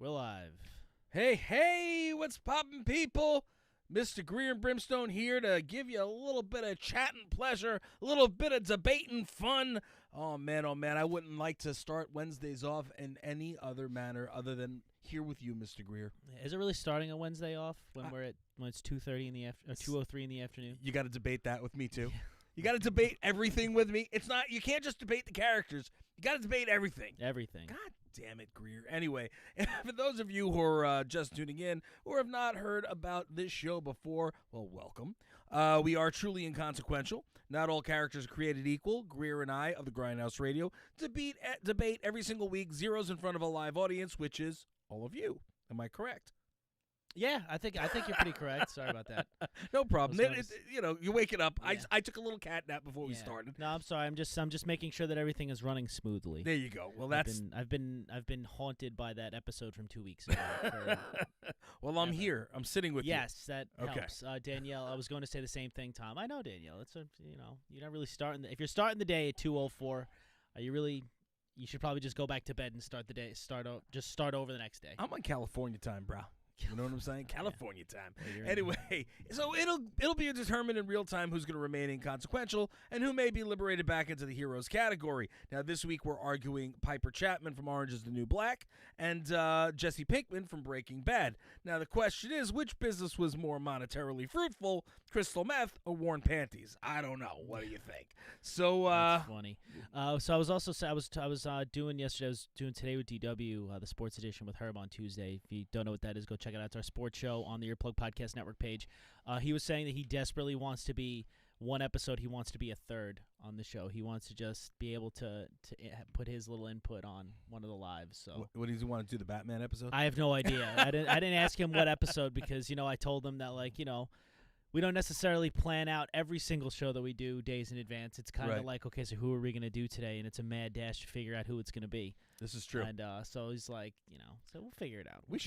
We're live. Hey, what's poppin', people? Mr. Greer and Brimstone here to give you a little bit of chatting pleasure, a little bit of debating fun. Oh, man, I wouldn't like to start Wednesdays off in any other manner other than here with you, Mr. Greer. Is it really starting a Wednesday off when when it's 2:30 in the or 2:03 in the afternoon? You got to debate that with me, too. You got to debate everything with me. It's not, you can't just debate the characters. You got to debate everything. Everything. God damn it, Greer. Anyway, for those of you who are just tuning in or have not heard about this show before, well, welcome. We are truly inconsequential. Not all characters are created equal. Greer and I of the Grindhouse Radio debate every single week, zeros in front of a live audience, which is all of you. Am I correct? Yeah, I think you're pretty correct. Sorry about that. No problem. You're waking up. Yeah. I took a little cat nap before we started. No, I'm sorry. I'm just making sure that everything is running smoothly. There you go. Well, I've been haunted by that episode from 2 weeks ago. Well, I'm here. I'm sitting with you. Yes, that helps. Danielle, I was going to say the same thing, Tom. I know, Danielle. It's you're not really starting. If you're starting the day at 2:04, you should probably just go back to bed and start the day. Start over the next day. I'm on California time, bro. You know what I'm saying? California time. Anyway, so it'll be determined in real time who's going to remain inconsequential and who may be liberated back into the heroes category. Now, this week we're arguing Piper Chapman from Orange is the New Black and Jesse Pinkman from Breaking Bad. Now, the question is, which business was more monetarily fruitful, crystal meth or worn panties? I don't know. What do you think? So that's funny. So I was doing yesterday. I was doing Today with DW, the sports edition with Herb on Tuesday. If you don't know what that is, go check it out. It's our sports show on the Earplug Podcast Network page. He was saying that he desperately wants to be one episode. He wants to be a third on the show. He wants to just be able to put his little input on one of the lives. So, what does he want to do? The Batman episode? I have no idea. I didn't ask him what episode because I told him that we don't necessarily plan out every single show that we do days in advance. It's kind of like, okay, so who are we going to do today? And it's a mad dash to figure out who it's going to be. This is true. And so he's like, so we'll figure it out. We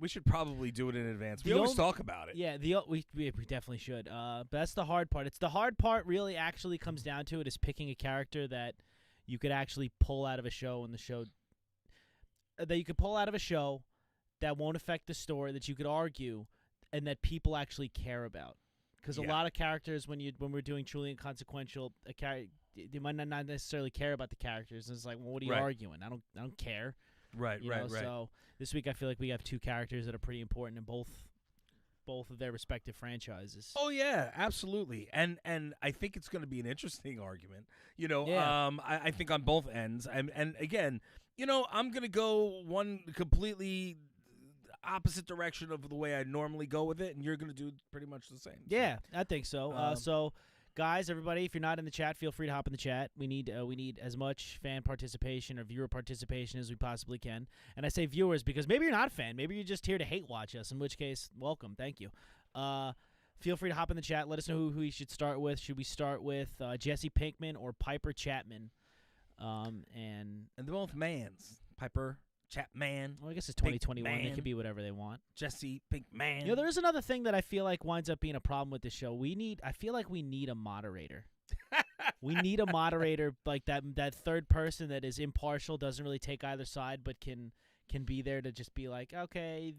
should probably do it in advance. We always talk about it. Yeah, we definitely should. But that's the hard part. It's the hard part really actually comes down to it is picking a character that you could actually pull out of a show that won't affect the story, that you could argue, and that people actually care about. Because a lot of characters, when we're doing truly inconsequential, they might not necessarily care about the characters. And it's like, well, what are you arguing? I don't care. Right. So this week I feel like we have two characters that are pretty important in both of their respective franchises. Oh yeah, absolutely. And I think it's going to be an interesting argument. I think on both ends. And again, I'm going to go one completely opposite direction of the way I normally go with it, and you're going to do pretty much the same. Yeah, I think so. So, guys, everybody, if you're not in the chat, feel free to hop in the chat. We need as much fan participation or viewer participation as we possibly can. And I say viewers because maybe you're not a fan. Maybe you're just here to hate watch us, in which case, welcome. Thank you. Feel free to hop in the chat. Let us know who we should start with. Should we start with Jesse Pinkman or Piper Chapman? And they're both mans. Piper Chapman. Well, I guess it's 2021. Pinkman. They can be whatever they want. Jesse Pinkman. There is another thing that I feel like winds up being a problem with this show. I feel like we need a moderator. We need a moderator like that third person that is impartial, doesn't really take either side, but can be there to just be like, okay,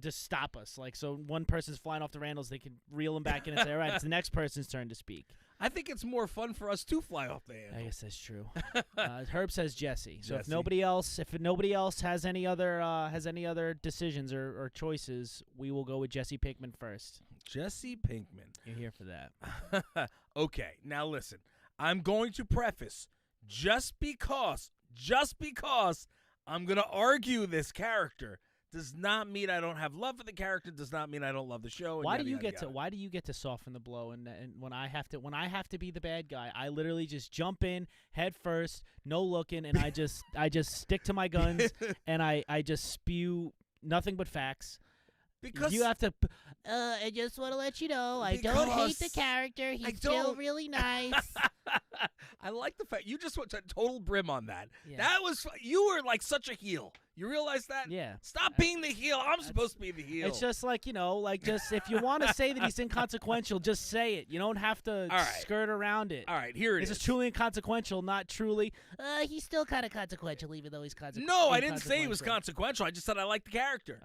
just stop us. Like, so one person's flying off the handles, they can reel them back in and say, all right, it's the next person's turn to speak. I think it's more fun for us to fly off the handle. I guess that's true. Herb says Jesse. So if nobody else has any other decisions or choices, we will go with Jesse Pinkman first. Jesse Pinkman. You're here for that. Okay, now listen. I'm going to preface just because I'm going to argue this character does not mean I don't have love for the character. Does not mean I don't love the show. Why do you get to soften the blow? And when I have to be the bad guy, I literally just jump in head first, no looking, and I just stick to my guns and I just spew nothing but facts. Because you have to. I just want to let you know I don't hate the character. He's still really nice. I like the fact you just went to total brim on that. Yeah. That was you were like such a heel. You realize that? Yeah. Stop being the heel. I'm supposed to be the heel. It's just like, just if you want to say that he's inconsequential, just say it. You don't have to skirt around it. All right, here it is. This is truly inconsequential, not truly, he's still kind of consequential, even though he's consequential. No, I didn't say he was consequential. I just said I like the character.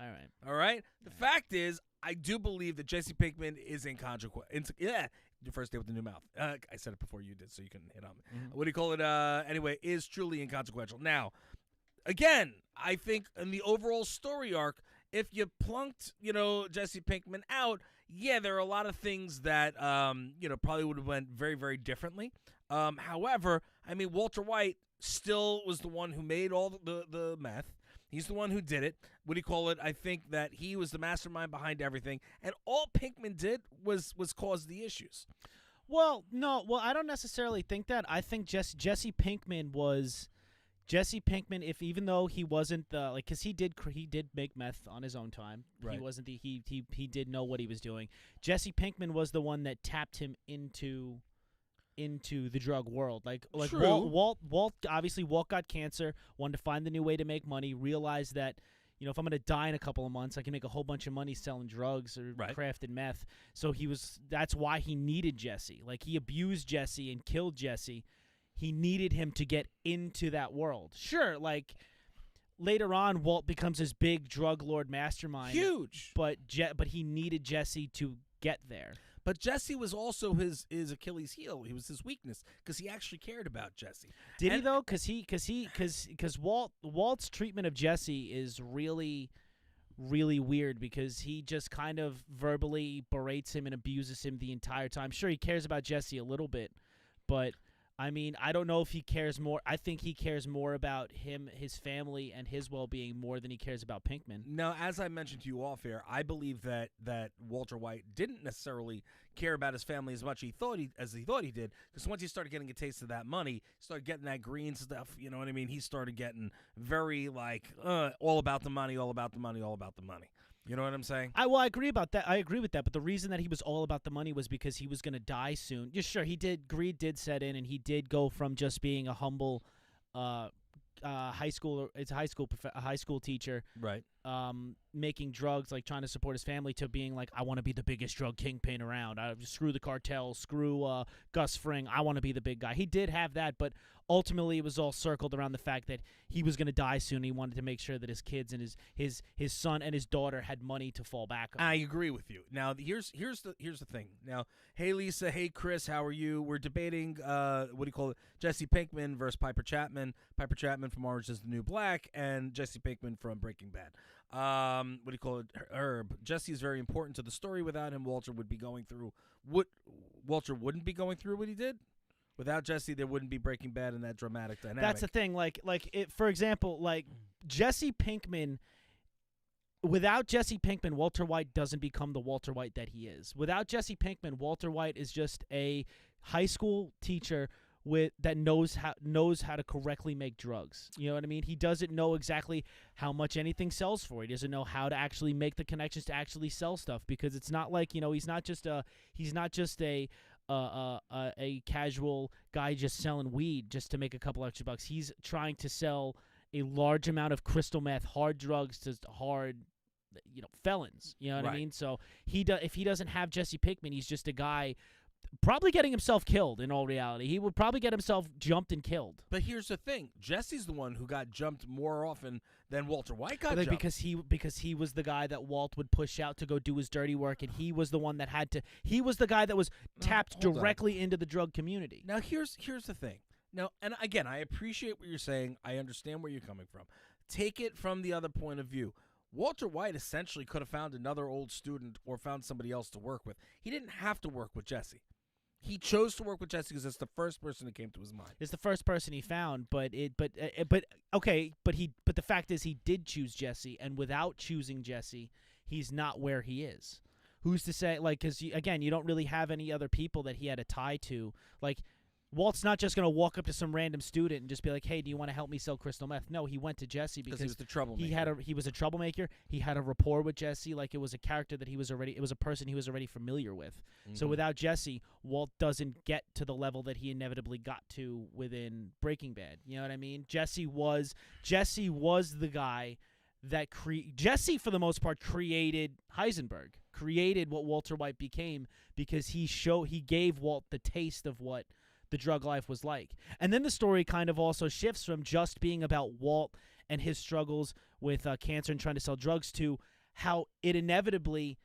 All right. The fact is, I do believe that Jesse Pinkman is inconsequential. Yeah. Your first day with the new mouth. I said it before you did, so you couldn't hit on me. Mm-hmm. What do you call it? Anyway, is truly inconsequential. Now, again, I think in the overall story arc, if you plunked, Jesse Pinkman out, yeah, there are a lot of things that, probably would have went very, very differently. However, I mean, Walter White still was the one who made all the meth. He's the one who did it. What do you call it? I think that he was the mastermind behind everything, and all Pinkman did was cause the issues. Well, no. Well, I don't necessarily think that. I think Jesse Pinkman was Jesse Pinkman. Even though he wasn't because he did make meth on his own time. Right. He wasn't he did know what he was doing. Jesse Pinkman was the one that tapped him into the drug world. Like True. Walt obviously Walt got cancer, wanted to find the new way to make money, realized that if I'm going to die in a couple of months, I can make a whole bunch of money selling drugs or crafted meth. So that's why he needed Jesse. Like, he abused Jesse and killed Jesse. He needed him to get into that world. Sure, like later on Walt becomes this big drug lord mastermind. Huge. But he needed Jesse to get there. But Jesse was also his Achilles heel. He was his weakness because he actually cared about Jesse. Did he though? Because Walt's treatment of Jesse is really, really weird because he just kind of verbally berates him and abuses him the entire time. Sure, he cares about Jesse a little bit, but I mean, I don't know if he cares more. I think he cares more about him, his family, and his well-being more than he cares about Pinkman. Now, as I mentioned to you off air, I believe that Walter White didn't necessarily care about his family as much as he thought he did, because once he started getting a taste of that money, he started getting that green stuff, you know what I mean? He started getting very, all about the money, all about the money, all about the money. You know what I'm saying? I agree about that. I agree with that. But the reason that he was all about the money was because he was going to die soon. Yeah, sure, Greed did set in, and he did go from just being a humble high school teacher, right? Making drugs, like trying to support his family, to being like, I want to be the biggest drug kingpin around. Screw the cartel, screw Gus Fring. I want to be the big guy. He did have that, but ultimately it was all circled around the fact that he was going to die soon. He wanted to make sure that his kids and his son and his daughter had money to fall back on. I agree with you. Now here's the thing. Now, hey Lisa, hey Chris, how are you? We're debating Jesse Pinkman versus Piper Chapman. Piper Chapman from Orange Is the New Black, and Jesse Pinkman from Breaking Bad. Herb. Jesse is very important to the story. Without him, Walter wouldn't be going through what he did. Without Jesse, there wouldn't be Breaking Bad and that dramatic dynamic. That's the thing. For example, Jesse Pinkman. Without Jesse Pinkman, Walter White doesn't become the Walter White that he is. Without Jesse Pinkman, Walter White is just a high school teacher that knows how to correctly make drugs. You know what I mean? He doesn't know exactly how much anything sells for. He doesn't know how to actually make the connections to actually sell stuff, because it's not like, he's not just a casual guy just selling weed just to make a couple extra bucks. He's trying to sell a large amount of crystal meth, hard drugs to hard, felons. You know what I mean? So if he doesn't have Jesse Pinkman, he's just a guy probably getting himself killed. In all reality, he would probably get himself jumped and killed. But here's the thing: Jesse's the one who got jumped more often than Walter White got jumped. Because he was the guy that Walt would push out to go do his dirty work, and he was the one that had to. He was the guy that was tapped directly into the drug community. Now here's the thing. Now, and again, I appreciate what you're saying. I understand where you're coming from. Take it from the other point of view. Walter White essentially could have found another old student or found somebody else to work with. He didn't have to work with Jesse. He chose to work with Jesse because it's the first person that came to his mind. It's the first person he found, but the fact is he did choose Jesse, and without choosing Jesse, he's not where he is. Who's to say? Because again, you don't really have any other people that he had a tie to. Walt's not just going to walk up to some random student and just be like, "Hey, do you want to help me sell crystal meth?" No, he went to Jesse because he was the troublemaker. He was a troublemaker. He had a rapport with Jesse, like it was a character that it was a person he was already familiar with. So without Jesse, Walt doesn't get to the level that he inevitably got to within Breaking Bad. You know what I mean? Jesse was the guy that Jesse, for the most part, created Heisenberg, created what Walter White became, because he gave Walt the taste of what the drug life was like. And then the story kind of also shifts from just being about Walt and his struggles with cancer and trying to sell drugs to how it inevitably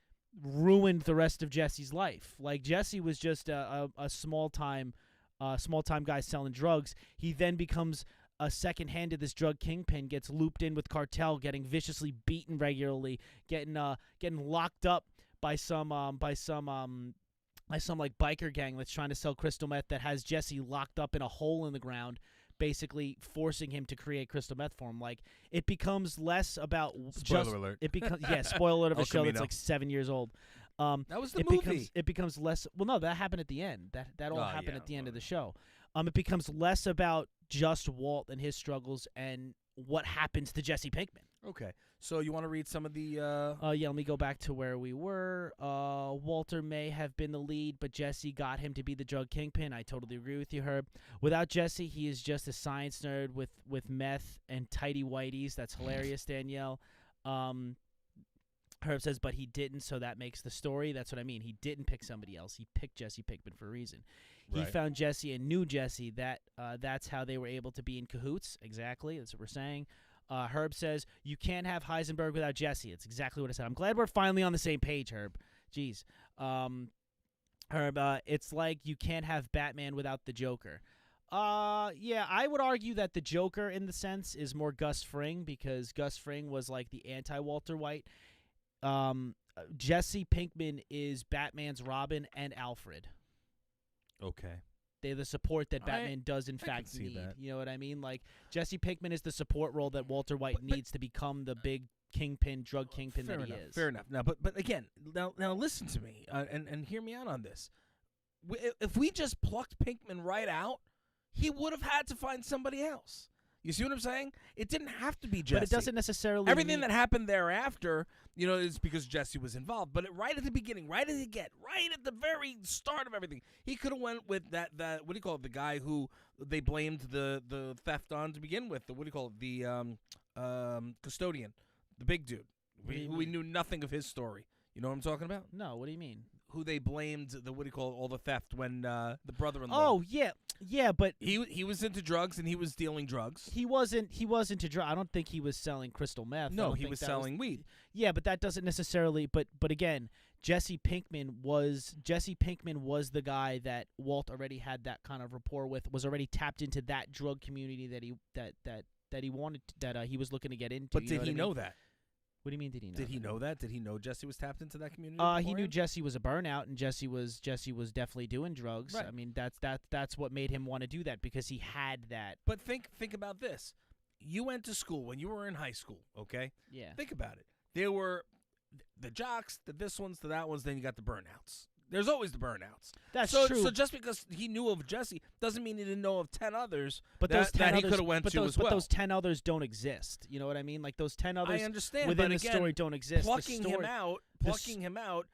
ruined the rest of Jesse's life. Like, Jesse was just a small-time guy selling drugs. He then becomes a second-hand to this drug kingpin, gets looped in with cartel, getting viciously beaten regularly, getting locked up by some like biker gang that's trying to sell crystal meth, that has Jesse locked up in a hole in the ground, basically forcing him to create crystal meth for him. Like, it becomes less about spoiler alert. It becomes spoiler alert of a show that's like 7 years old. That was the movie. It becomes less. Well, no, that happened at the end. That all happened at the end of the show. It becomes less about just Walt and his struggles and what happens to Jesse Pinkman. Okay, so you want to read some of the? Yeah, let me go back to where we were. Walter may have been the lead, but Jesse got him to be the drug kingpin. I totally agree with you, Herb. Without Jesse, he is just a science nerd with meth and tidy whities. That's hilarious, Danielle. Herb says, but he didn't, so that makes the story. That's what I mean. He didn't pick somebody else. He picked Jesse Pinkman for a reason. He found Jesse and knew Jesse. That's how they were able to be in cahoots. Exactly. That's what we're saying. Herb says, you can't have Heisenberg without Jesse. It's exactly what I said. I'm glad we're finally on the same page, Herb. Jeez. Herb, it's like you can't have Batman without the Joker. Yeah, I would argue that the Joker, in the sense, is more Gus Fring, because Gus Fring was like the anti-Walter White. Jesse Pinkman is Batman's Robin and Alfred. Okay. They're the support that Batman does in fact need. That. You know what I mean? Like, Jesse Pinkman is the support role that Walter White needs to become the big kingpin, drug kingpin that he is. Fair enough. Now, but again, now listen to me and hear me out on this. If we just plucked Pinkman right out, he would have had to find somebody else. You see what I'm saying? It didn't have to be Jesse. But it doesn't necessarily Everything that happened thereafter, is because Jesse was involved. But right at the beginning, right at the very start of everything, he could have went with that what do you call it? The guy who they blamed the theft on to begin with. What do you call it? The custodian, the big dude. We knew nothing of his story. You know what I'm talking about? No, what do you mean? Who they blamed all the theft when the brother-in-law. Oh yeah, but he was into drugs and he was dealing drugs. He wasn't into drugs. I don't think he was selling crystal meth. No, he was selling weed. Yeah, but that doesn't necessarily. But again, Jesse Pinkman was the guy that Walt already had that kind of rapport with. Was already tapped into that drug community that he wanted he was looking to get into. But did he know that? What do you mean? Did he know? Did he know that? Did he know Jesse was tapped into that community? He knew Jesse was a burnout, and Jesse was definitely doing drugs. Right. I mean, that's what made him want to do that, because he had that. But think about this. You went to school when you were in high school, okay? Yeah. Think about it. There were the jocks, the this ones, the that ones. Then you got the burnouts. There's always the burnouts. That's true. So just because he knew of Jesse doesn't mean he didn't know of 10 others but that he could have went to as well. But those 10 others don't exist. You know what I mean? Like, those 10 others I understand, within but the story don't exist. Plucking him out,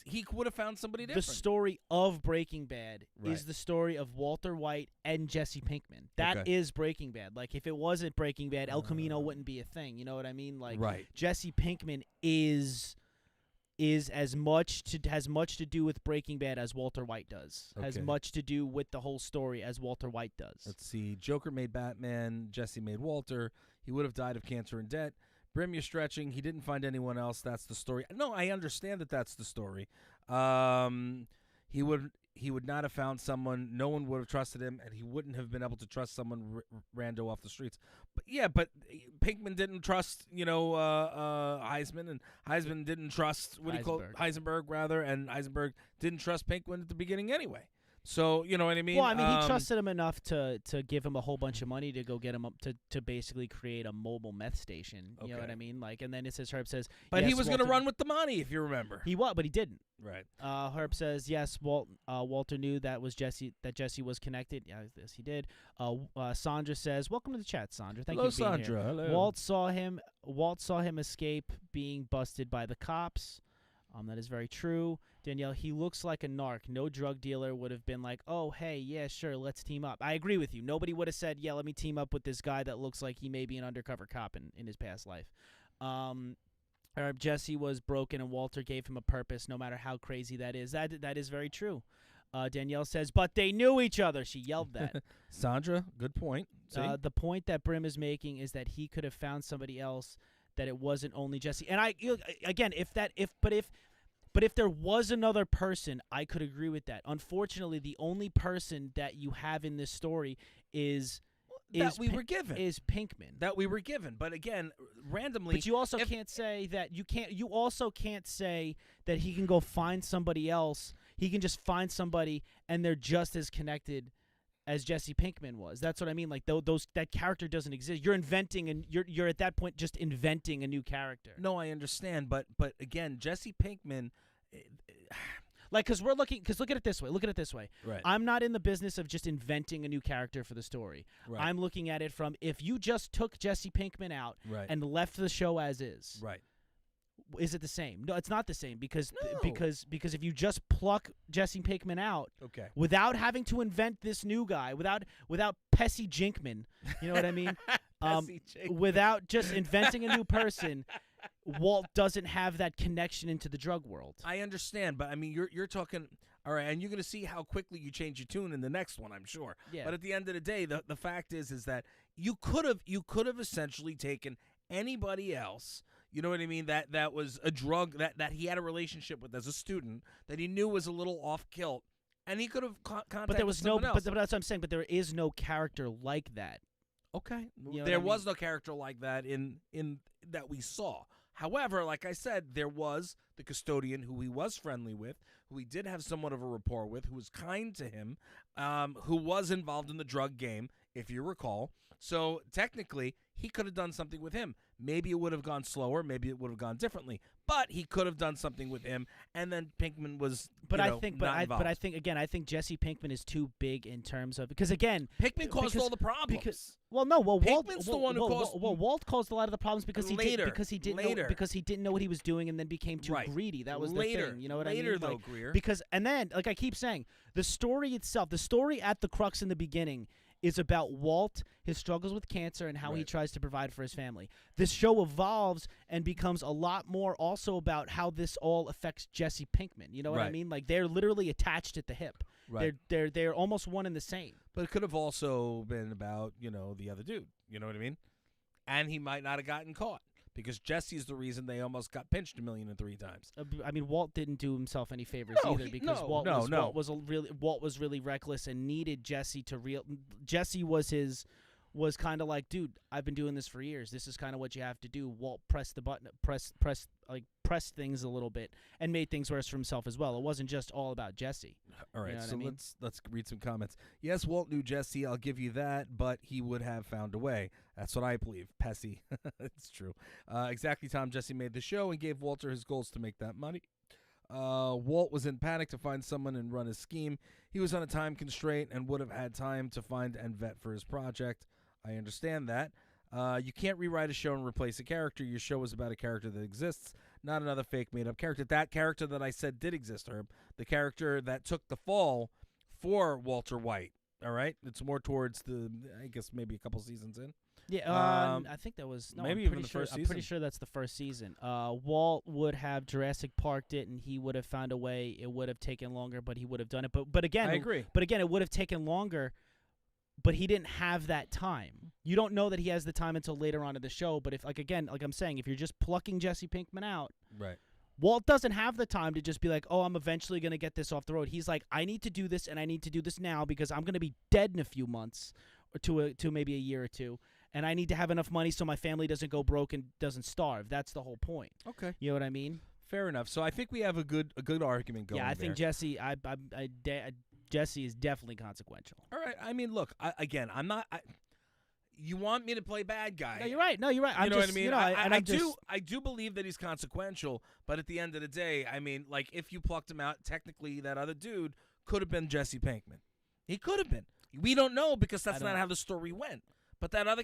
he would have found somebody different. The story of Breaking Bad is the story of Walter White and Jesse Pinkman. That is Breaking Bad. Like, if it wasn't Breaking Bad, El Camino wouldn't be a thing. You know what I mean? Like, Jesse Pinkman has much to do with Breaking Bad as Walter White does. Has much to do with the whole story as Walter White does. Let's see. Joker made Batman. Jesse made Walter. He would have died of cancer and debt. Brim, you're stretching. He didn't find anyone else. That's the story. No, I understand that that's the story. He would not have found someone. No one would have trusted him, and he wouldn't have been able to trust someone rando off the streets. But Pinkman didn't trust, Heisman, and Heisman didn't trust Heisenberg rather, and Heisenberg didn't trust Pinkman at the beginning anyway. So, you know what I mean? Well, I mean, he trusted him enough to give him a whole bunch of money to go get him up to basically create a mobile meth station. You know what I mean? Like, and then it says Herb says, but yes, he was going Walter, to run with the money, if you remember. He was, but he didn't. Right. Herb says, yes, Walter knew that Jesse was connected. Yes, he did. Sandra says, welcome to the chat, Sandra. Thank you for being Sandra. here. Hello. Walt saw him escape being busted by the cops. That is very true. Danielle, he looks like a narc. No drug dealer would have been like, oh, hey, yeah, sure, let's team up. I agree with you. Nobody would have said, yeah, let me team up with this guy that looks like he may be an undercover cop in his past life. Jesse was broken, and Walter gave him a purpose, no matter how crazy that is. That is very true. Danielle says, but they knew each other. She yelled that. Sandra, good point. The point that Brim is making is that he could have found somebody else, that it wasn't only Jesse. And again, if there was another person, I could agree with that. Unfortunately, the only person that you have in this story is Pinkman. That we were given. But again, randomly. But you also can't say that you also can't say that he can go find somebody else. He can just find somebody and they're just as connected as Jesse Pinkman was. That's what I mean. Like that character doesn't exist. You're inventing, and you're at that point just inventing a new character. No, I understand, but again, Jesse Pinkman, because look at it this way. Look at it this way. Right. I'm not in the business of just inventing a new character for the story. Right. I'm looking at it from, if you just took Jesse Pinkman out and left the show as is. Right. Is it the same? No, it's not the same because if you just pluck Jesse Pinkman out, without having to invent this new guy, without Pessy Jinkman, you know what I mean? Without just inventing a new person, Walt doesn't have that connection into the drug world. I understand, but I mean, you're talking. All right, and you're going to see how quickly you change your tune in the next one, I'm sure. Yeah. But at the end of the day, the fact is that you could have essentially taken anybody else. You know what I mean? That was a drug that he had a relationship with as a student that he knew was a little off kilt, and he could have contacted But there was no. else. But that's what I'm saying. But there is no character like that. Okay, you know there was no character like that in that we saw. However, like I said, there was the custodian who he was friendly with, who he did have somewhat of a rapport with, who was kind to him, who was involved in the drug game, if you recall. So technically, he could have done something with him. Maybe it would have gone slower. Maybe it would have gone differently. But he could have done something with him, and then Pinkman was. I think Jesse Pinkman is too big in terms of Pinkman caused all the problems. Pinkman's the one who caused. Walt caused a lot of the problems because he didn't know what he was doing, and then became too greedy. That was the thing. You know what I mean? Later, though, Greer. And then, like I keep saying, the story itself, the story at the crux in the beginning, is about Walt, his struggles with cancer, and how he tries to provide for his family. This show evolves and becomes a lot more also about how this all affects Jesse Pinkman. You know what I mean? Like, they're literally attached at the hip. Right. They're almost one and the same. But it could have also been about, the other dude. You know what I mean? And he might not have gotten caught. Because Jesse's the reason they almost got pinched 1,003 times. I mean, Walt didn't do himself any favors either, because Walt was really reckless and needed Jesse to Jesse was kind of like, dude, I've been doing this for years. This is kind of what you have to do. Walt pressed the button, pressed things a little bit, and made things worse for himself as well. It wasn't just all about Jesse. All right, you know so what I mean? let's read some comments. Yes, Walt knew Jesse. I'll give you that, but he would have found a way. That's what I believe. Pessy. It's true. Exactly, Tom. Jesse made the show and gave Walter his goals to make that money. Walt was in panic to find someone and run his scheme. He was on a time constraint and would have had time to find and vet for his project. I understand that. You can't rewrite a show and replace a character. Your show is about a character that exists, not another fake made-up character. That character that I said did exist, Herb. The character that took the fall for Walter White. All right? It's more towards I guess maybe a couple seasons in. Yeah, I think that was maybe even the first season. I'm pretty sure that's the first season. Walt would have Jurassic Parked it, and he would have found a way. It would have taken longer, but he would have done it. But again, I agree. But again, it would have taken longer, but he didn't have that time. You don't know that he has the time until later on in the show. But if, like I'm saying, if you're just plucking Jesse Pinkman out, right? Walt doesn't have the time to just be like, oh, I'm eventually going to get this off the road. He's like, I need to do this, and I need to do this now because I'm going to be dead in a few months, or to maybe a year or two. And I need to have enough money so my family doesn't go broke and doesn't starve. That's the whole point. Okay. You know what I mean? Fair enough. So I think we have a good argument going. Yeah, I think Jesse. Jesse is definitely consequential. All right. I mean, look. I'm not. You want me to play bad guy? No, you're right. You know what I mean? You know, I do believe that he's consequential, but at the end of the day, I mean, like if you plucked him out, technically that other dude could have been Jesse Pinkman. He could have been. We don't know because that's not how the story went. But that other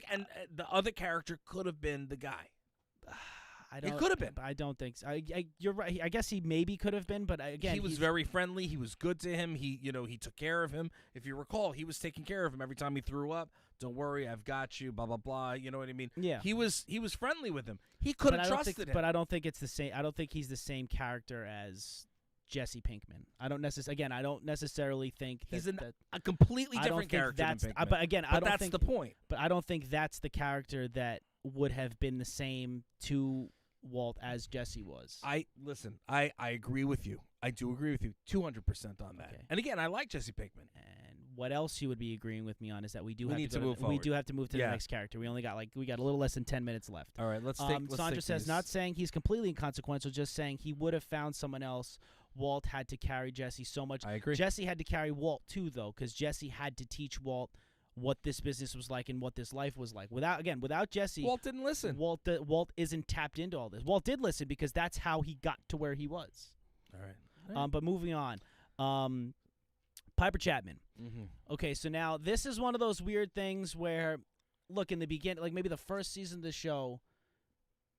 the other character could have been the guy. It could have been. I don't think so. You're right. I guess he maybe could have been, but again, he was very friendly. He was good to him. He took care of him. If you recall, he was taking care of him every time he threw up. Don't worry, I've got you. Blah blah blah. You know what I mean? Yeah. He was friendly with him. He could have trusted him. But I don't think it's the same. I don't think he's the same character as Jesse Pinkman. I don't necessarily think he's a completely different character than Pinkman. But again, that's the point. But I don't think that's the character that would have been the same to Walt as Jesse was. I agree with you. I do agree with you 200% on that. Okay. And again, I like Jesse Pinkman. And what else you would be agreeing with me on is that we have to move forward. We do have to move to the next character. We only got a little less than 10 minutes left. All right, let's take. Sandra says, not saying he's completely inconsequential, just saying he would have found someone else. Walt had to carry Jesse so much. I agree. Jesse had to carry Walt too, though, because Jesse had to teach Walt what this business was like and what this life was like. Without Jesse, Walt didn't listen. Walt isn't tapped into all this. Walt did listen because that's how he got to where he was. All right. But moving on, Piper Chapman. Mm-hmm. Okay, so now this is one of those weird things where, look, in the beginning, like maybe the first season of the show,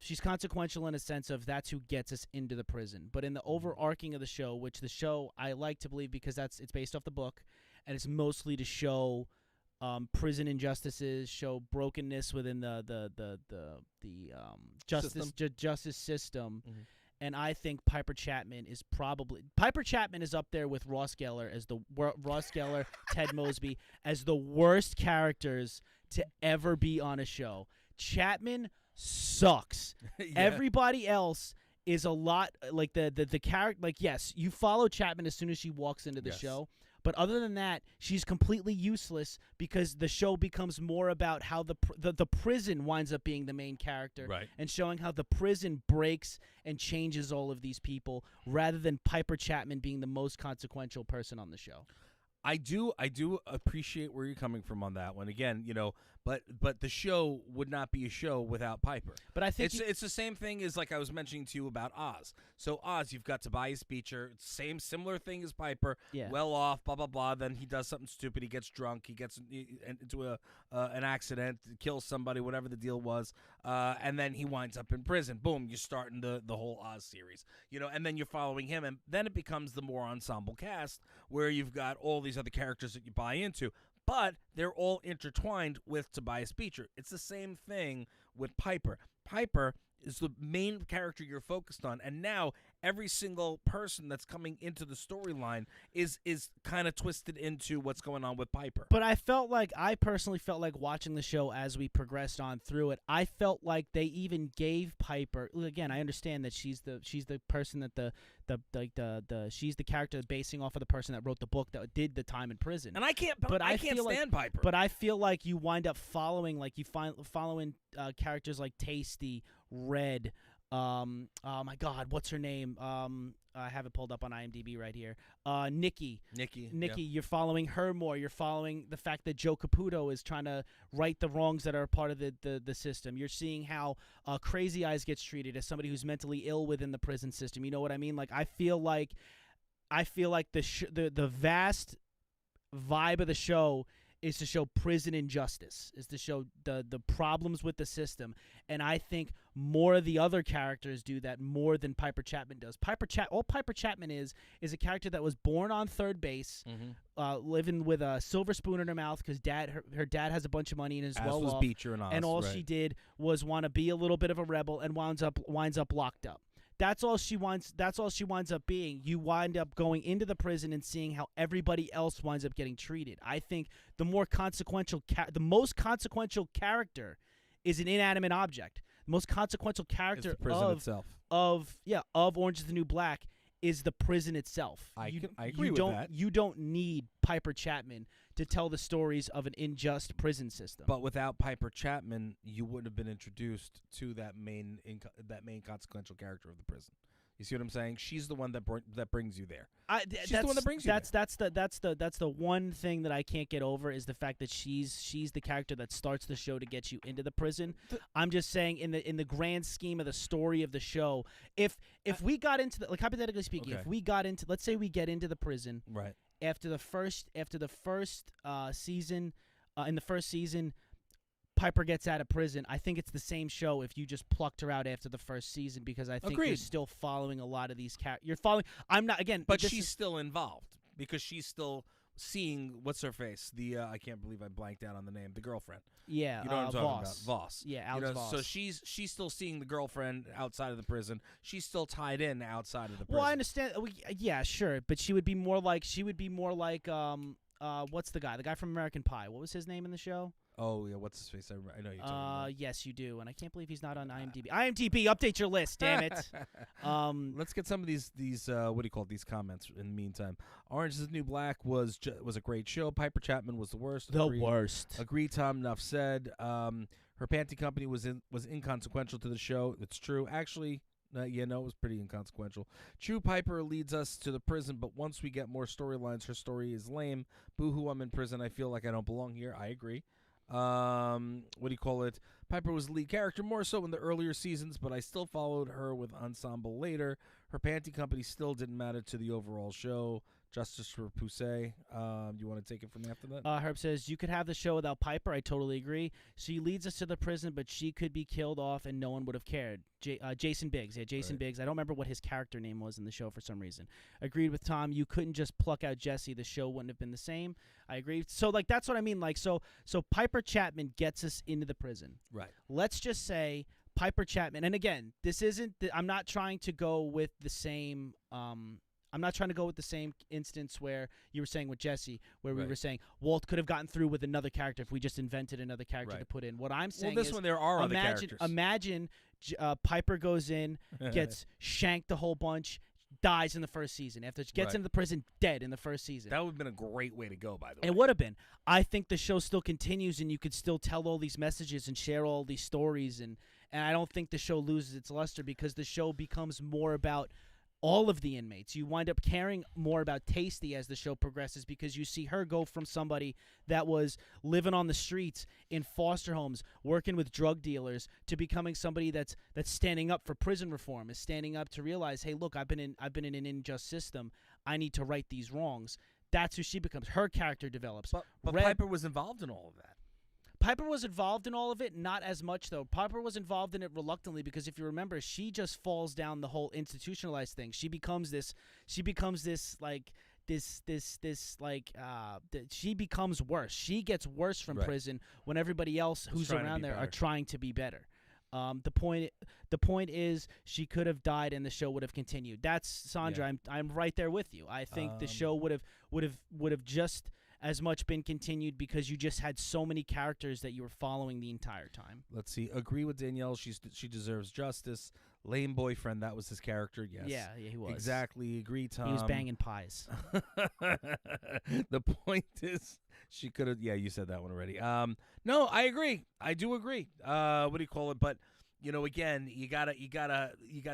she's consequential in a sense of that's who gets us into the prison. But in the overarching of the show, which the show I like to believe because it's based off the book, and it's mostly to show prison injustices, show brokenness within the justice system. Mm-hmm. And I think Piper Chapman is up there with Ross Geller Ted Mosby as the worst characters to ever be on a show. Chapman sucks. Yeah. Everybody else is a lot like the character. Like, yes, you follow Chapman as soon as she walks into the show. But other than that, she's completely useless because the show becomes more about how the prison winds up being the main character, right, and showing how the prison breaks and changes all of these people rather than Piper Chapman being the most consequential person on the show. I do appreciate where you're coming from on that one. Again, but the show would not be a show without Piper. But I think it's the same thing as like I was mentioning to you about Oz. So Oz, you've got Tobias Beecher, similar thing as Piper. Yeah. Well off, blah blah blah. Then he does something stupid. He gets drunk. He gets into an accident, kills somebody, whatever the deal was, and then he winds up in prison. Boom, you're starting the whole Oz series. And then you're following him, and then it becomes the more ensemble cast where you've got all these other characters that you buy into. But they're all intertwined with Tobias Beecher. It's the same thing with Piper. Piper is the main character you're focused on, and now every single person that's coming into the storyline is kind of twisted into what's going on with Piper. But I personally felt like watching the show as we progressed on through it, I felt like they even gave Piper. Again, I understand that she's the person that she's the character basing off of the person that wrote the book that did the time in prison. And I can't stand Piper. But I feel like you wind up following characters like Tasty, Red. Oh my God, what's her name? I have it pulled up on IMDb right here. Nikki. Yeah. You're following her more. You're following the fact that Joe Caputo is trying to right the wrongs that are part of the system. You're seeing how Crazy Eyes gets treated as somebody who's mentally ill within the prison system. You know what I mean? Like I feel like the vast vibe of the show is to show prison injustice, is to show the problems with the system. And I think more of the other characters do that more than Piper Chapman does. All Piper Chapman is a character that was born on third base, living with a silver spoon in her mouth because her dad has a bunch of money and is well off. Beecher and Oz, and all she did was want to be a little bit of a rebel and winds up locked up. That's all she wants. That's all she winds up being. You wind up going into the prison and seeing how everybody else winds up getting treated. I think the most consequential character is an inanimate object. The most consequential character of Orange is the New Black is the prison itself. I agree with that. You don't need Piper Chapman to tell the stories of an unjust prison system. But without Piper Chapman, you wouldn't have been introduced to that main consequential character of the prison. You see what I'm saying? She's the one that brings you there. She's the one that brings you there. That's the one thing that I can't get over is the fact that she's the character that starts the show to get you into the prison. I'm just saying in the grand scheme of the story of the show, if we got into the, like, hypothetically speaking, if we got into, let's say we get into the prison right after the first season, in the first season, Piper gets out of prison. I think it's the same show if you just plucked her out after the first season, because I think you're still following a lot of these characters. You're following. I'm not, again, but she's still involved because she's still seeing what's her face. The I can't believe I blanked out on the name. The girlfriend. Yeah, you know what I'm talking about. Voss. Yeah, Alex Voss. So she's still seeing the girlfriend outside of the prison. She's still tied in outside of the prison. Well, I understand. Yeah, sure, but she would be more like what's the guy from American Pie? What was his name in the show? Oh, yeah, what's his face? I know you're talking about. Yes, you do, and I can't believe he's not on IMDb. IMDb, update your list, damn it. Let's get some of these what do you call it, these comments in the meantime. Orange is the New Black was a great show. Piper Chapman was the worst. Agree, Tom, enough said. Her panty company was inconsequential to the show. It's true. Actually, it was pretty inconsequential. True, Piper leads us to the prison, but once we get more storylines, her story is lame. Boo-hoo, I'm in prison. I feel like I don't belong here. I agree. What do you call it? Piper was the lead character more so in the earlier seasons, but I still followed her with ensemble later. Her panty company still didn't matter to the overall show. Justice for Poussey. You want to take it from after that? Herb says, you could have the show without Piper. I totally agree. She leads us to the prison, but she could be killed off and no one would have cared. Jason Biggs. Yeah, Jason Biggs. I don't remember what his character name was in the show for some reason. Agreed with Tom. You couldn't just pluck out Jesse. The show wouldn't have been the same. I agree. So, like, that's what I mean. Like, so Piper Chapman gets us into the prison. Right. Let's just say Piper Chapman. And again, this isn't. I'm not trying to go with the same. I'm not trying to go with the same instance where you were saying with Jesse, where we were saying Walt could have gotten through with another character if we just invented another character to put in. What I'm saying this one there are other characters. Imagine Piper goes in, gets shanked a whole bunch, dies in the first season. After she gets into the prison, dead in the first season. That would have been a great way to go, by the way. It would have been. I think the show still continues, and you could still tell all these messages and share all these stories, and I don't think the show loses its luster because the show becomes more about all of the inmates. You wind up caring more about Tasty as the show progresses because you see her go from somebody that was living on the streets in foster homes, working with drug dealers, to becoming somebody that's standing up for prison reform, is standing up to realize, hey, look, I've been in an unjust system. I need to right these wrongs. That's who she becomes. Her character develops. But Piper was involved in all of that. Piper was involved in all of it, not as much though. Piper was involved in it reluctantly because if you remember, she just falls down the whole institutionalized thing. She becomes this she becomes worse. She gets worse from prison when everybody else who's around there are trying to be better. The point is she could have died and the show would have continued. That's Sandra. Yeah. I'm right there with you. I think the show would have just as much been continued because you just had so many characters that you were following the entire time. Let's see. Agree with Danielle. She deserves justice. Lame boyfriend. That was his character. Yes. Yeah, he was. Exactly. Agree, Tom. He was banging pies. The point is she could have. Yeah, you said that one already. No, I agree. I do agree. What do you call it? But again, you gotta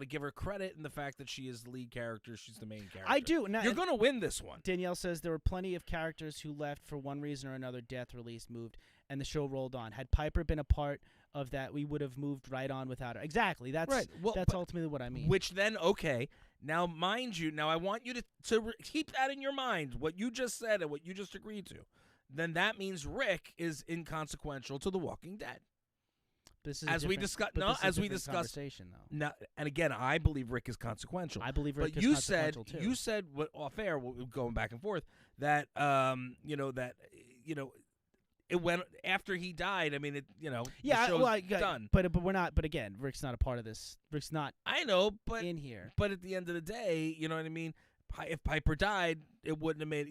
give her credit in the fact that she is the lead character. She's the main character. I do. Now, you're gonna win this one. Danielle says there were plenty of characters who left for one reason or another. Death, released, moved, and the show rolled on. Had Piper been a part of that, we would have moved right on without her. Exactly. That's right. Well, that's ultimately what I mean. Which then, okay. Now, mind you, I want you to keep that in your mind. What you just said and what you just agreed to. Then that means Rick is inconsequential to The Walking Dead. This is as we discussed. No, as we discussed. Now, and again, I believe Rick is consequential. I believe Rick is consequential too. But you said off air, going back and forth, that it went after he died. I mean, the show's done. But we're not. But again, Rick's not a part of this. Rick's not. I know, but in here. But at the end of the day, you know what I mean. If Piper died, it wouldn't have made,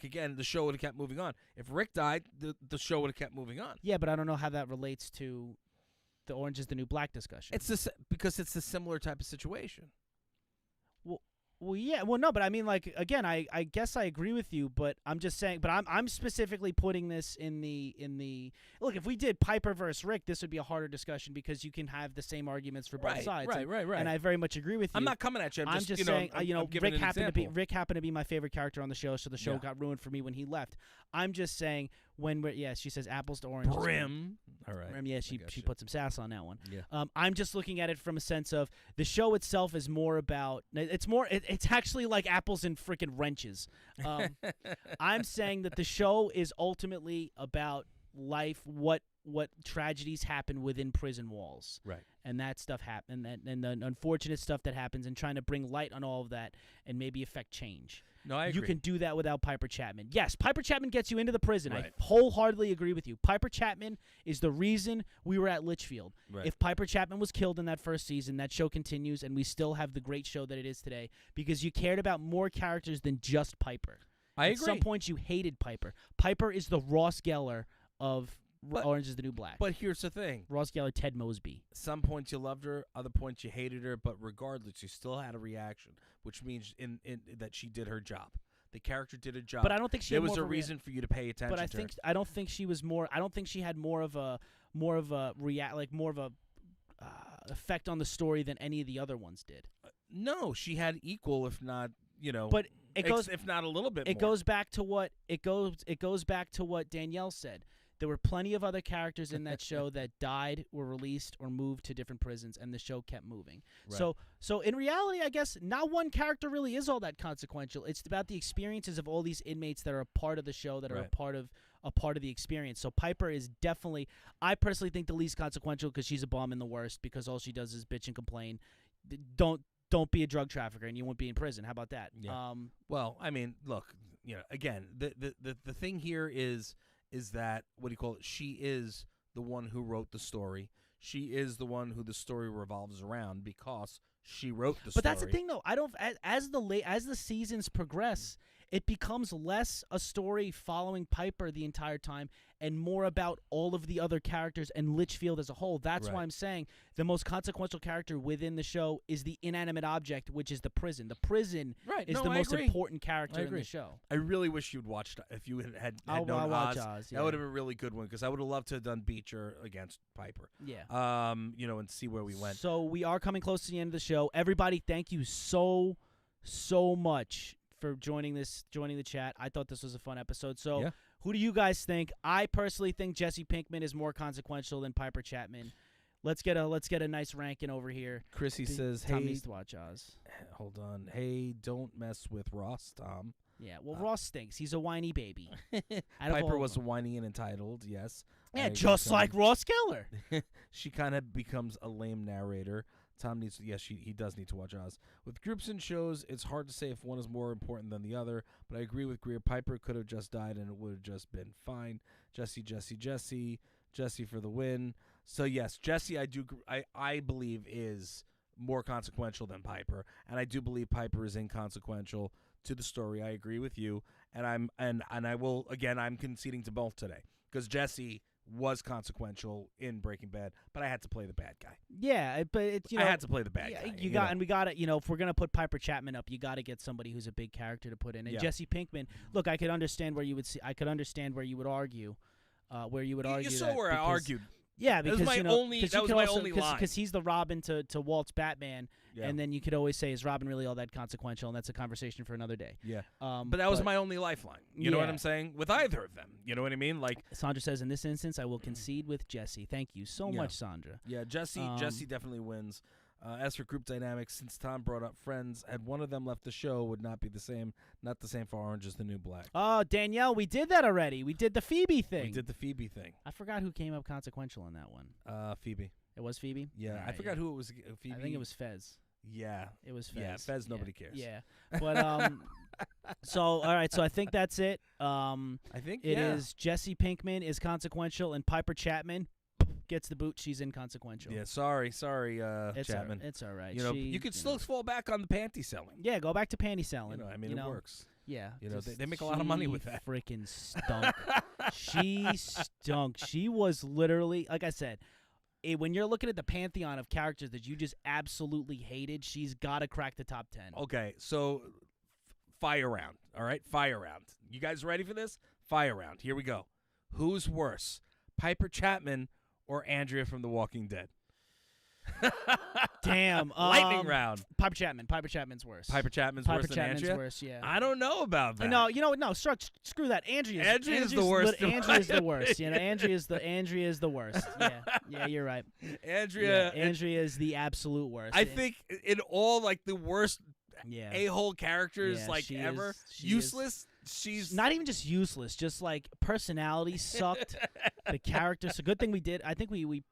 again, the show would have kept moving on. If Rick died, the show would have kept moving on. Yeah, but I don't know how that relates to the Orange is the New Black discussion. Because it's a similar type of situation. Well, Well, yeah. Well, no, but I mean, like, again, I guess I agree with you, but I'm just saying. But I'm specifically putting this in the look. If we did Piper versus Rick, this would be a harder discussion because you can have the same arguments for both sides. Right. And I very much agree with you. I'm not coming at you. I'm just saying. Rick happened to be my favorite character on the show, so the show got ruined for me when he left. I'm just saying she says apples to oranges. Brim. All right. Brim, yeah, she put some sass on that one. Yeah. I'm just looking at it from a sense of the show itself is more about it's actually like apples and freaking wrenches. I'm saying that the show is ultimately about life, what tragedies happen within prison walls. Right. And that stuff happen and the unfortunate stuff that happens and trying to bring light on all of that and maybe affect change. No, I agree. You can do that without Piper Chapman. Yes, Piper Chapman gets you into the prison. Right. I wholeheartedly agree with you. Piper Chapman is the reason we were at Litchfield. Right. If Piper Chapman was killed in that first season, that show continues, and we still have the great show that it is today because you cared about more characters than just Piper. I agree. At some points, you hated Piper. Piper is the Ross Geller of Orange is the New Black. But here's the thing. Ross Geller, Ted Mosby. Some points you loved her, other points you hated her, but regardless, you still had a reaction, which means in that she did her job. The character did a job. But I don't think there was a reason for you to pay attention. But I don't think she was more. I don't think she had more of a effect on the story than any of the other ones did. No, she had equal, if not, But it goes, if not a little bit. It more. goes back to what it goes back to what Danielle said. There were plenty of other characters in that show that died, were released, or moved to different prisons, and the show kept moving. Right. So in reality, I guess not one character really is all that consequential. It's about the experiences of all these inmates that are a part of the show, that are a part of the experience. So Piper is definitely, I personally think, the least consequential because she's a bum and the worst because all she does is bitch and complain. Don't be a drug trafficker and you won't be in prison. How about that? Yeah. Well, I mean, look, again, the thing here is that, what do you call it? She is the one who wrote the story. She is the one who the story revolves around because she wrote the story. But that's the thing, though. I don't. As the seasons progress, it becomes less a story following Piper the entire time and more about all of the other characters and Litchfield as a whole. That's why I'm saying the most consequential character within the show is the inanimate object, which is the prison. The prison is the most important character in the show. I really wish you'd watched, if you had known Oz. That would have been a really good one because I would have loved to have done Beecher against Piper. Yeah. And see where we went. So we are coming close to the end of the show. Everybody, thank you so much for joining the chat. I thought this was a fun episode. So who do you guys think? I personally think Jesse Pinkman is more consequential than Piper Chapman. Let's get a nice ranking over here. Chrissy says, Tom needs to watch Oz. Hold on. Hey, don't mess with Ross, Tom. Yeah, well, Ross stinks. He's a whiny baby. Piper was whiny and entitled, yes. Yeah, just like Ross Geller. She kind of becomes a lame narrator. Tom needs to, he does need to watch Oz. With groups and shows, it's hard to say if one is more important than the other, but I agree with Greer. Piper could have just died and it would have just been fine. Jesse for the win. So yes, Jesse, I believe is more consequential than Piper, and I do believe Piper is inconsequential to the story. I agree with you, and I'm conceding to both today because Jesse was consequential in Breaking Bad, but I had to play the bad guy. Yeah, but it's I had to play the bad guy. And we got to if we're gonna put Piper Chapman up, you got to get somebody who's a big character to put in. And Jesse Pinkman, look, I could understand where you would see. I could understand where you would argue, You saw where I argued. Yeah, because that was my only line. Because he's the Robin to Walt's Batman, and then you could always say, is Robin really all that consequential? And that's a conversation for another day. Yeah, but that was my only lifeline. You know what I'm saying? With either of them, you know what I mean? Like Sandra says, in this instance, I will concede with Jesse. Thank you so much, Sandra. Yeah, Jesse definitely wins. As for group dynamics, since Tom brought up Friends, had one of them left the show, would not be the same. Not the same for Orange is the New Black. Oh, Danielle, we did that already. We did the Phoebe thing. I forgot who came up consequential in that one. Phoebe. It was Phoebe? Yeah, I forgot who it was. Phoebe. I think it was Fez. Yeah. It was Fez. Yeah, Fez, nobody cares. Yeah. But, so, all right, so I think that's it. I think it is Jesse Pinkman is consequential, and Piper Chapman gets the boot. She's inconsequential. Yeah, sorry, Chapman. It's all right. You could still fall back on the panty selling. Yeah, go back to panty selling. It works. Yeah. They make a lot of money with that. Freaking stunk. She stunk. She was literally, like I said, when you're looking at the pantheon of characters that you just absolutely hated, she's got to crack the top 10. Okay, so fire round, all right? Fire round. You guys ready for this? Fire round. Here we go. Who's worse, Piper Chapman or Andrea from The Walking Dead? Damn. Lightning round. Piper Chapman. Piper Chapman's worse. Piper Chapman's worse than Andrea? Worse, yeah. I don't know about that. No, no, screw that. Andrea's the worst. Andrea's the worst. You know, Andrea's the worst. Yeah, you're right. Andrea is the absolute worst. I think in all like the worst a-hole characters ever. Useless. She's not even just useless, just like personality sucked. The character. So good thing we did. I think we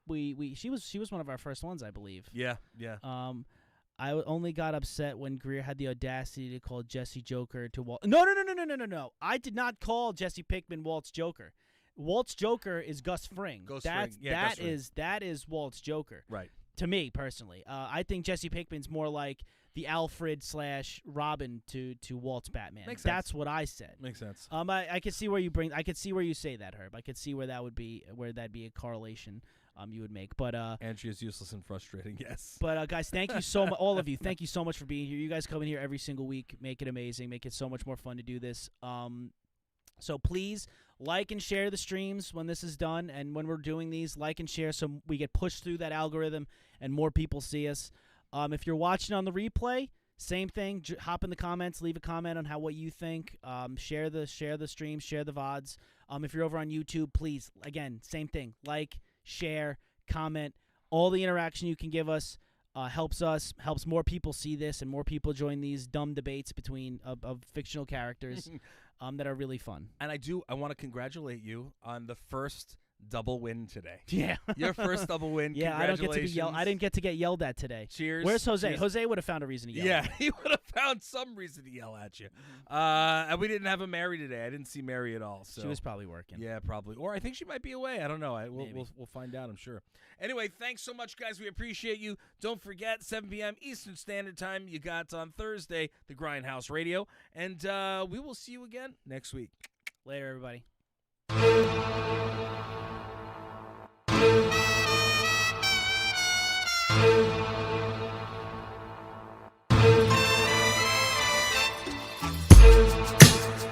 she was one of our first ones, I believe. Yeah. I only got upset when Greer had the audacity to call Jesse Joker to Walt. No. I did not call Jesse Pinkman Walt's Joker. Walt's Joker is Gus Fring. That is Walt's Joker. Right. To me personally, I think Jesse Pinkman's more like the Alfred/Robin to Walt's Batman. Makes sense. That's what I said. Makes sense. I could see where I could see where you say that, Herb. I could see where that'd be a correlation you would make. But Andrea's useless and frustrating. Yes. But guys, thank you so much, all of you. Thank you so much for being here. You guys come in here every single week, make it amazing, make it so much more fun to do this. So please like and share the streams when this is done, and when we're doing these, like and share so we get pushed through that algorithm and more people see us. If you're watching on the replay, same thing. Hop in the comments, leave a comment on what you think. Share the stream, share the VODs. If you're over on YouTube, please, again, same thing. Like, share, comment. All the interaction you can give us helps more people see this, and more people join these dumb debates between of fictional characters that are really fun. And I want to congratulate you on the first double win today. Yeah. Your first double win. Yeah, I didn't get to get yelled at today. Cheers. Where's Jose? Cheers. Jose would have found a reason to yell at me. He would have found some reason to yell at you. And we didn't have a Mary today. I didn't see Mary at all. So. She was probably working. Yeah, probably. Or I think she might be away. I don't know. We'll find out, I'm sure. Anyway, thanks so much, guys. We appreciate you. Don't forget, 7 p.m. Eastern Standard Time. You got on Thursday, the Grindhouse Radio. And we will see you again next week. Later, everybody.